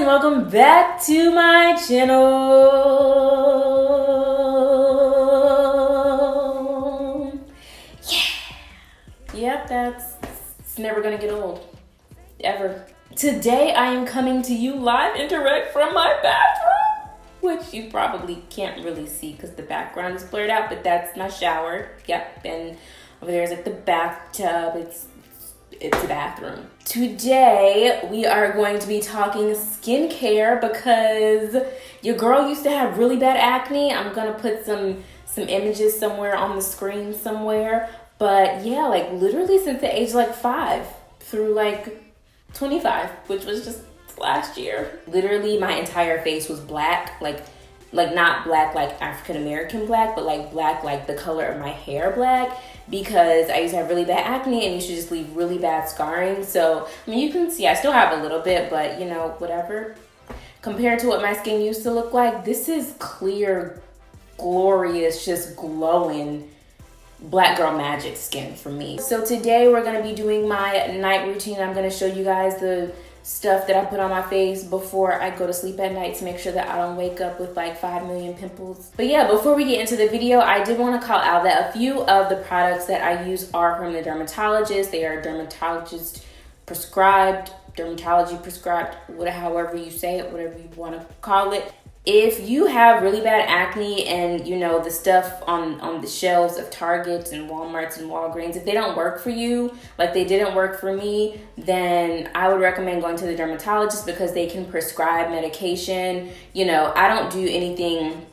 and welcome back to my channel. Yep, it's never gonna get old, ever. Today I am coming to you live and direct from my bathroom, which you probably can't really see because the background is blurred out, but that's my shower. Yep, and over there is like the bathtub. It's a bathroom. Today we are going to be talking skincare because your girl used to have really bad acne. I'm gonna put some images somewhere on the screen somewhere. But yeah, like literally since the age like 5 through like 25, which was just last year. Literally my entire face was black, like not black like African American black, but like black like the color of my hair black, because I used to have really bad acne and used to just leave really bad scarring. So I mean, you can see I still have a little bit, but you know, whatever. Compared to what my skin used to look like, this is clear, glorious, just glowing black girl magic skin for me. So today we're gonna be doing my night routine. I'm gonna show you guys the stuff that I put on my face before I go to sleep at night to make sure that I don't wake up with like 5 million pimples. But yeah, before we get into the video, I did want to call out that a few of the products that I use are from the dermatologist. They are dermatologist prescribed, dermatology prescribed, however you say it, whatever you want to call it. If you have really bad acne and you know the stuff on the shelves of Targets and Walmarts and Walgreens, if they don't work for you, like they didn't work for me, then I would recommend going to the dermatologist because they can prescribe medication. You know, I don't do anything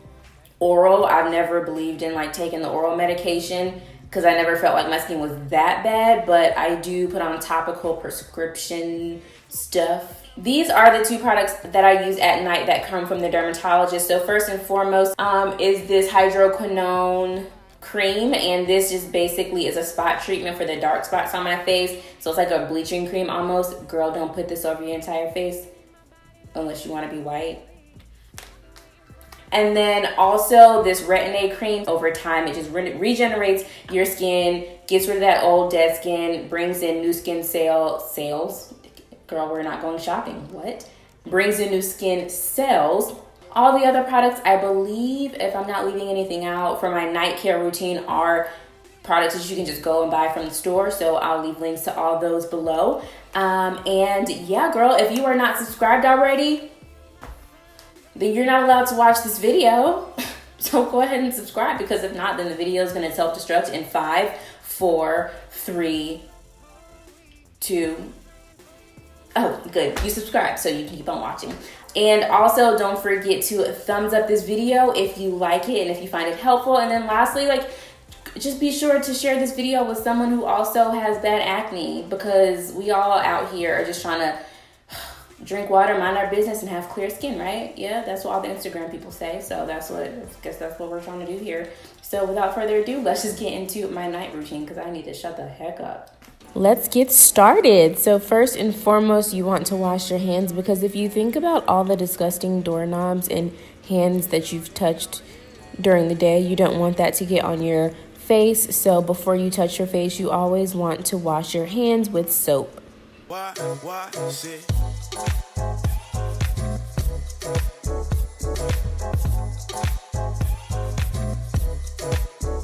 oral. I've never believed in like taking the oral medication because I never felt like my skin was that bad, but I do put on topical prescription stuff. These are the 2 products that I use at night that come from the dermatologist. So first and foremost is this Hydroquinone cream, and this just basically is a spot treatment for the dark spots on my face. So it's like a bleaching cream almost. Girl, don't put this over your entire face unless you want to be white. And then also this Retin-A cream. Over time, it just regenerates your skin, gets rid of that old dead skin, brings in new skin cells. Girl, we're not going shopping. What? Brings in new skin cells. All the other products, I believe, if I'm not leaving anything out, for my night care routine are products that you can just go and buy from the store. So I'll leave links to all those below. And yeah, girl, if you are not subscribed already, then you're not allowed to watch this video. So go ahead and subscribe, because if not, then the video is going to self-destruct in 5, 4, 3, 2. Oh, good. You subscribe so you can keep on watching. And also don't forget to thumbs up this video if you like it and if you find it helpful. And then lastly, like, just be sure to share this video with someone who also has bad acne, because we all out here are just trying to drink water, mind our business, and have clear skin, right? Yeah, that's what all the Instagram people say. So I guess that's what we're trying to do here. So without further ado, let's just get into my night routine because I need to shut the heck up. Let's get started. So first and foremost, you want to wash your hands, because if you think about all the disgusting doorknobs and hands that you've touched during the day, you don't want that to get on your face. So before you touch your face, you always want to wash your hands with soap.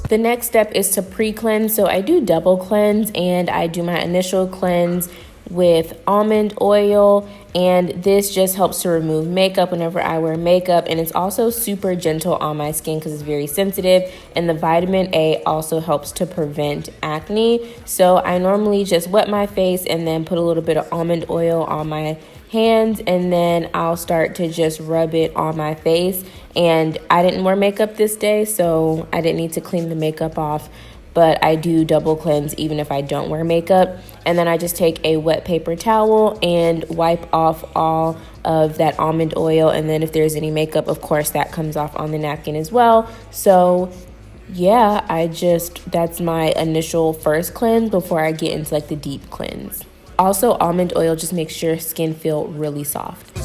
The next step is to pre-cleanse. So I do double cleanse, and I do my initial cleanse with almond oil, and this just helps to remove makeup whenever I wear makeup, and it's also super gentle on my skin because it's very sensitive, and the vitamin A also helps to prevent acne. So I normally just wet my face and then put a little bit of almond oil on my hands, and then I'll start to just rub it on my face. And I didn't wear makeup this day, so I didn't need to clean the makeup off, but I do double cleanse even if I don't wear makeup. And then I just take a wet paper towel and wipe off all of that almond oil, and then if there's any makeup, of course, that comes off on the napkin as well. So yeah, that's my initial first cleanse before I get into like the deep cleanse. Also, almond oil just makes your skin feel really soft.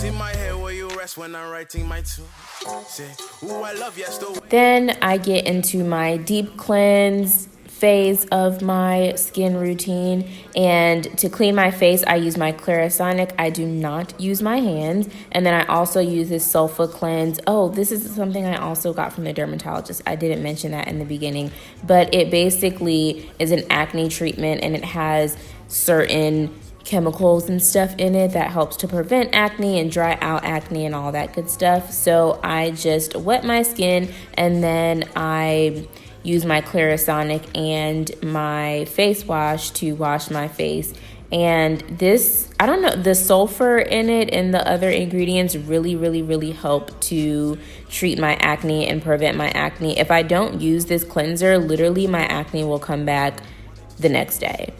Then I get into my deep cleanse, phase of my skin routine. And to clean my face, I use my Clarisonic. I do not use my hands. And then I also use this Sulfacleanse. Oh, this is something I also got from the dermatologist. I didn't mention that in the beginning, but it basically is an acne treatment, and it has certain chemicals and stuff in it that helps to prevent acne and dry out acne and all that good stuff. So I just wet my skin, and then I use my Clarisonic and my face wash to wash my face. And this, I don't know, the sulfur in it and the other ingredients really help to treat my acne and prevent my acne. If I don't use this cleanser, literally my acne will come back the next day.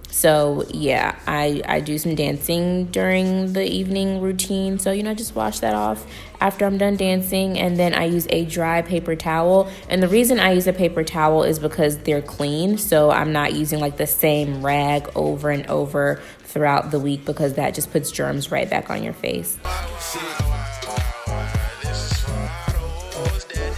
So yeah, I do some dancing during the evening routine. So, just wash that off after I'm done dancing. And then I use a dry paper towel. And the reason I use a paper towel is because they're clean. So I'm not using like the same rag over and over throughout the week, because that just puts germs right back on your face.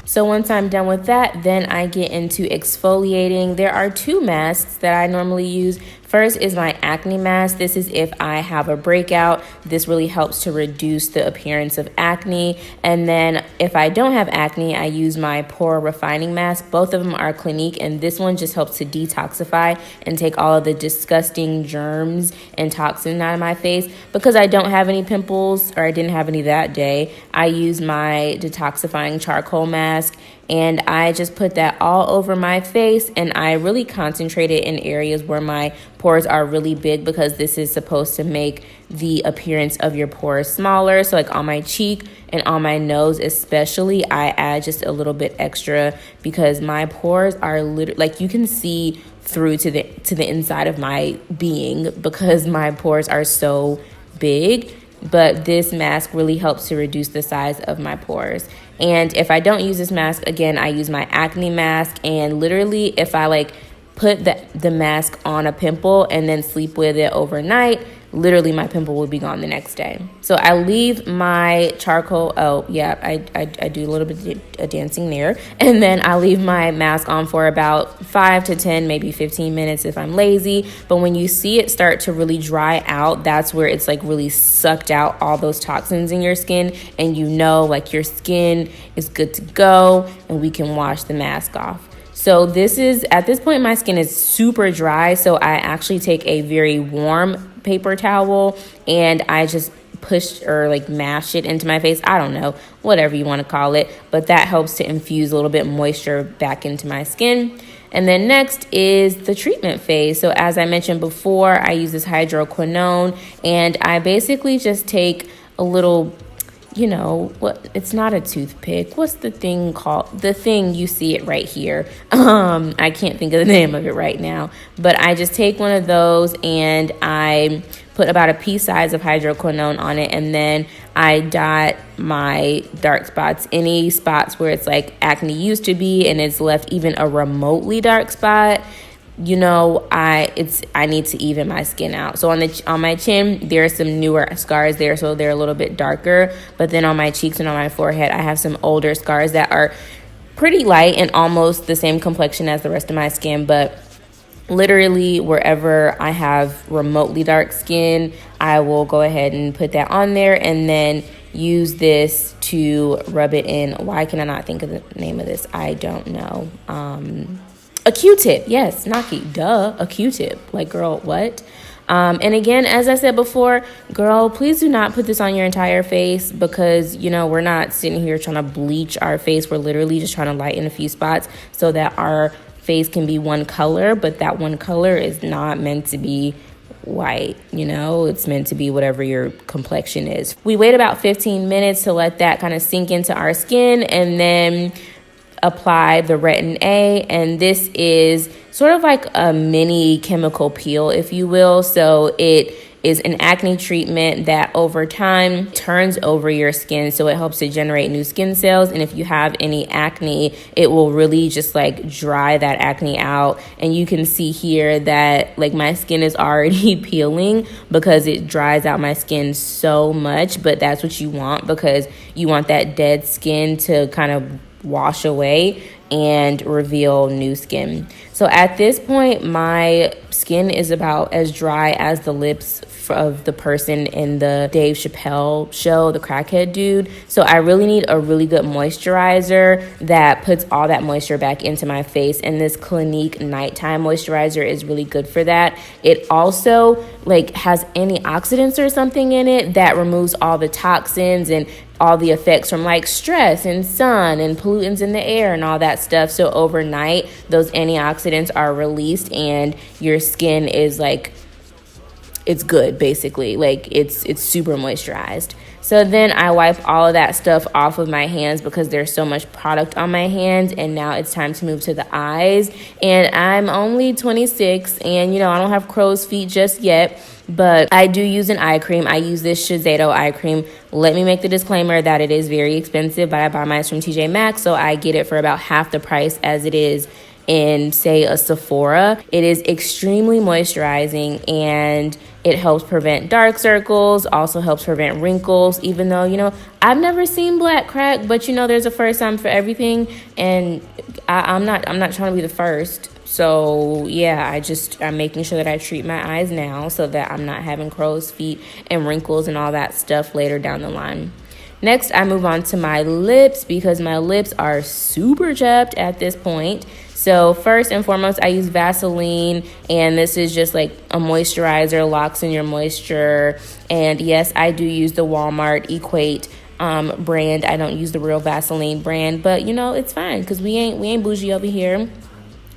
So once I'm done with that, then I get into exfoliating. There are 2 masks that I normally use. First is my acne mask. This is if I have a breakout. This really helps to reduce the appearance of acne. And then if I don't have acne, I use my Pore refining mask. Both of them are Clinique, and this one just helps to detoxify and take all of the disgusting germs and toxins out of my face. Because I don't have any pimples, or I didn't have any that day, I use my detoxifying charcoal mask. And I just put that all over my face, and I really concentrate it in areas where my pores are really big, because this is supposed to make the appearance of your pores smaller. So like on my cheek and on my nose especially, I add just a little bit extra, because my pores are literally, like, you can see through to the inside of my being, because my pores are so big. But this mask really helps to reduce the size of my pores. And if I don't use this mask, again, I use my acne mask. And literally, if I put the mask on a pimple and then sleep with it overnight, literally my pimple will be gone the next day. So I leave my charcoal, I do a little bit of dancing there. And then I leave my mask on for about 5 to 10, maybe 15 minutes if I'm lazy. But when you see it start to really dry out, that's where it's really sucked out all those toxins in your skin. And your skin is good to go, and we can wash the mask off. So at this point, my skin is super dry. So I actually take a very warm paper towel, and I just push or mash it into my face. I don't know, whatever you want to call it, but that helps to infuse a little bit moisture back into my skin. And then next is the treatment phase. So as I mentioned before, I use this hydroquinone, and I basically just take a little, it's not a toothpick. What's the thing called? The thing, you see it right here. I can't think of the name of it right now, but I just take one of those, and I put about a pea size of hydroquinone on it, and then I dot my dark spots, any spots where it's acne used to be and it's left even a remotely dark spot. I need to even my skin out. So on my chin, there are some newer scars there, so they're a little bit darker. But then on my cheeks and on my forehead, I have some older scars that are pretty light and almost the same complexion as the rest of my skin. But literally wherever I have remotely dark skin, I will go ahead and put that on there, and then use this to rub it in. Why can I not think of the name of this? I don't know. A Q-tip, yes, Naki, duh, a Q-tip. Girl, what? And again, as I said before, girl, please do not put this on your entire face, because, we're not sitting here trying to bleach our face. We're literally just trying to lighten a few spots so that our face can be one color, but that one color is not meant to be white, it's meant to be whatever your complexion is. We wait about 15 minutes to let that kind of sink into our skin, and then apply the Retin-A, and this is sort of like a mini chemical peel, if you will. So it is an acne treatment that over time turns over your skin, so it helps to generate new skin cells. And if you have any acne, it will really just dry that acne out. And you can see here that my skin is already peeling, because it dries out my skin so much. But that's what you want, because you want that dead skin to kind of wash away. and reveal new skin. So at this point, my skin is about as dry as the lips of the person in the Dave Chappelle show, the crackhead dude. So I really need a really good moisturizer that puts all that moisture back into my face, and this Clinique nighttime moisturizer is really good for that. It also like has antioxidants or something in it that removes all the toxins and all the effects from like stress and sun and pollutants in the air and all that stuff. So overnight, those antioxidants are released and your skin is like, it's good basically. Like it's super moisturized. So then I wipe all of that stuff off of my hands because there's so much product on my hands, and now it's time to move to the eyes. And I'm only 26 and you know, I don't have crow's feet just yet, but I do use an eye cream. I use this Shiseido eye cream. Let me make the disclaimer that it is very expensive, but I buy mine from TJ Maxx, so I get it for about half the price as it is in, say, a Sephora. It is extremely moisturizing and it helps prevent dark circles, also helps prevent wrinkles, even though, you know, I've never seen black crack, but you know, there's a first time for everything, and I'm not trying to be the first. So yeah, I'm making sure that I treat my eyes now so that I'm not having crow's feet and wrinkles and all that stuff later down the line. Next, I move on to my lips because my lips are super chapped at this point. So first and foremost, I use Vaseline, and this is just like a moisturizer, locks in your moisture. And yes, I do use the Walmart Equate brand. I don't use the real Vaseline brand, but you know, it's fine because we ain't bougie over here.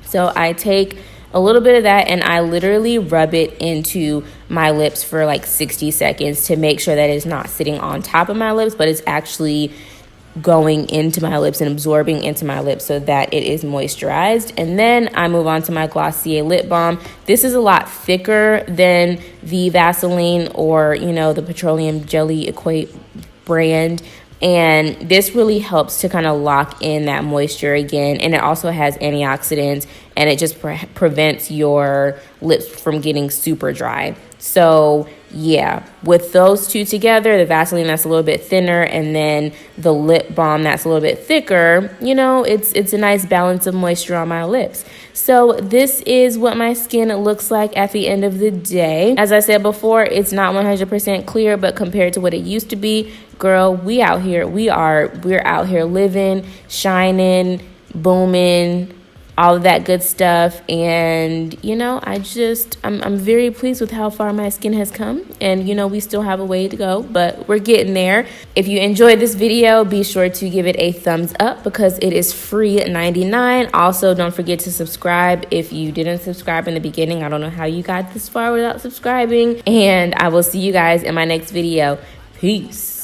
So I take a little bit of that and I literally rub it into my lips for like 60 seconds to make sure that it's not sitting on top of my lips, but it's actually going into my lips and absorbing into my lips so that it is moisturized. And then I move on to my Glossier lip balm. This is a lot thicker than the Vaseline or, you know, the petroleum jelly Equate brand. And this really helps to kind of lock in that moisture again. And it also has antioxidants, and it just prevents your lips from getting super dry. So yeah, with those two together, the Vaseline that's a little bit thinner and then the lip balm that's a little bit thicker, you know, it's a nice balance of moisture on my lips. So this is what my skin looks like at the end of the day. As I said before, it's not 100% clear, but compared to what it used to be, girl, we're out here living, shining, booming, all of that good stuff. And you know, I'm very pleased with how far my skin has come, and you know, we still have a way to go, but we're getting there. If you enjoyed this video, be sure to give it a thumbs up because it is free $99. Also, don't forget to subscribe if you didn't subscribe in the beginning. I don't know how you got this far without subscribing, and I will see you guys in my next video. Peace.